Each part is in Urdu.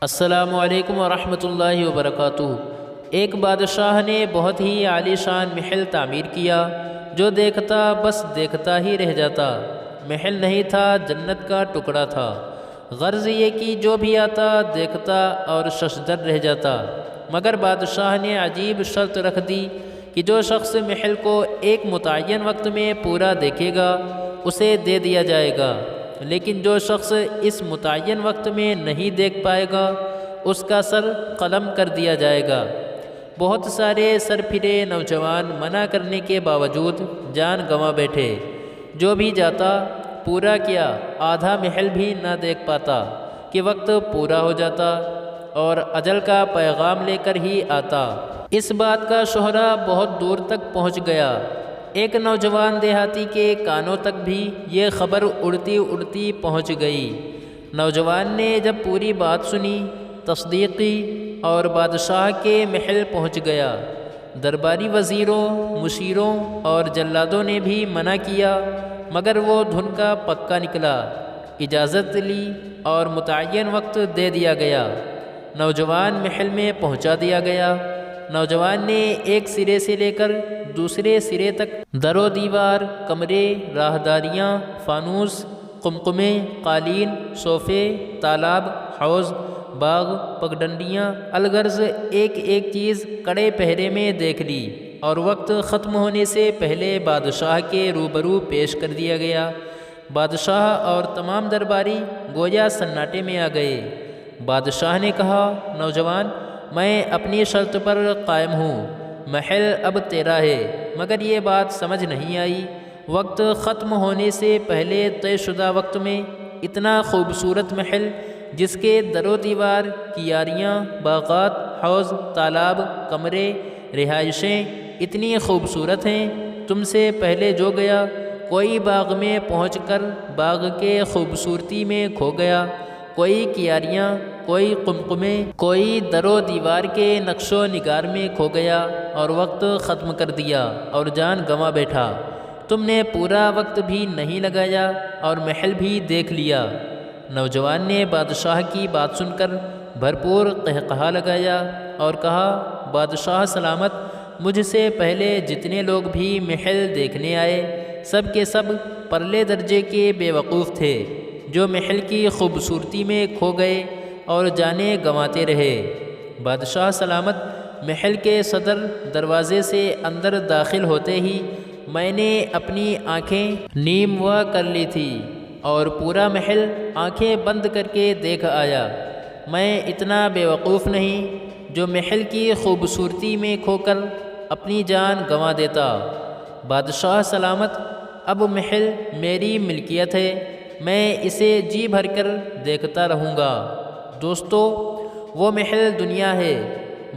السلام علیکم ورحمۃ اللہ وبرکاتہ۔ ایک بادشاہ نے بہت ہی عالی شان محل تعمیر کیا جو دیکھتا بس دیکھتا ہی رہ جاتا۔ محل نہیں تھا، جنت کا ٹکڑا تھا۔ غرض یہ کہ جو بھی آتا دیکھتا اور ششدر رہ جاتا۔ مگر بادشاہ نے عجیب شرط رکھ دی کہ جو شخص محل کو ایک متعین وقت میں پورا دیکھے گا اسے دے دیا جائے گا، لیکن جو شخص اس متعین وقت میں نہیں دیکھ پائے گا اس کا سر قلم کر دیا جائے گا۔ بہت سارے سر پھرے نوجوان منع کرنے کے باوجود جان گنوا بیٹھے۔ جو بھی جاتا پورا کیا آدھا محل بھی نہ دیکھ پاتا کہ وقت پورا ہو جاتا اور اجل کا پیغام لے کر ہی آتا۔ اس بات کا شہرہ بہت دور تک پہنچ گیا۔ ایک نوجوان دیہاتی کے کانوں تک بھی یہ خبر اڑتی اڑتی پہنچ گئی۔ نوجوان نے جب پوری بات سنی، تصدیق کی اور بادشاہ کے محل پہنچ گیا۔ درباری وزیروں، مشیروں اور جلادوں نے بھی منع کیا، مگر وہ دھن کا پکا نکلا۔ اجازت لی اور متعین وقت دے دیا گیا۔ نوجوان محل میں پہنچا دیا گیا۔ نوجوان نے ایک سرے سے لے کر دوسرے سرے تک در و دیوار، کمرے، راہداریاں، فانوس، قمقمے، قالین، صوفے، تالاب، حوض، باغ، پگڈنڈیاں، الغرض ایک ایک چیز کڑے پہرے میں دیکھ لی اور وقت ختم ہونے سے پہلے بادشاہ کے روبرو پیش کر دیا گیا۔ بادشاہ اور تمام درباری گویا سناٹے میں آ گئے۔ بادشاہ نے کہا، نوجوان، میں اپنی شرط پر قائم ہوں، محل اب تیرا ہے۔ مگر یہ بات سمجھ نہیں آئی، وقت ختم ہونے سے پہلے طے شدہ وقت میں اتنا خوبصورت محل جس کے در و دیوار، کیاریاں، باغات، حوض، تالاب، کمرے، رہائشیں اتنی خوبصورت ہیں، تم سے پہلے جو گیا کوئی باغ میں پہنچ کر باغ کے خوبصورتی میں کھو گیا، کوئی کیاریاں، کوئی قمقمے، کوئی در و دیوار کے نقش و نگار میں کھو گیا اور وقت ختم کر دیا اور جان گنوا بیٹھا۔ تم نے پورا وقت بھی نہیں لگایا اور محل بھی دیکھ لیا۔ نوجوان نے بادشاہ کی بات سن کر بھرپور قہقہا لگایا اور کہا، بادشاہ سلامت، مجھ سے پہلے جتنے لوگ بھی محل دیکھنے آئے سب کے سب پرلے درجے کے بے وقوف تھے، جو محل کی خوبصورتی میں کھو گئے اور جانیں گنواتے رہے۔ بادشاہ سلامت، محل کے صدر دروازے سے اندر داخل ہوتے ہی میں نے اپنی آنکھیں نیم وا کر لی تھی اور پورا محل آنکھیں بند کر کے دیکھ آیا۔ میں اتنا بے وقوف نہیں جو محل کی خوبصورتی میں کھو کر اپنی جان گنوا دیتا۔ بادشاہ سلامت، اب محل میری ملکیت ہے، میں اسے جی بھر کر دیکھتا رہوں گا۔ دوستو، وہ محل دنیا ہے،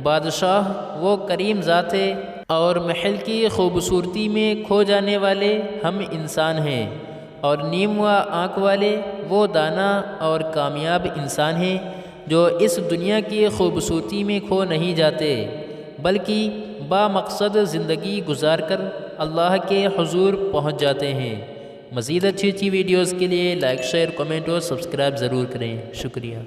بادشاہ وہ کریم ذات ہے اور محل کی خوبصورتی میں کھو جانے والے ہم انسان ہیں، اور نیم و آنکھ والے وہ دانا اور کامیاب انسان ہیں جو اس دنیا کی خوبصورتی میں کھو نہیں جاتے بلکہ با مقصد زندگی گزار کر اللہ کے حضور پہنچ جاتے ہیں۔ مزید اچھی ویڈیوز کے لیے لائک، شیئر، کمنٹ اور سبسکرائب ضرور کریں۔ شکریہ۔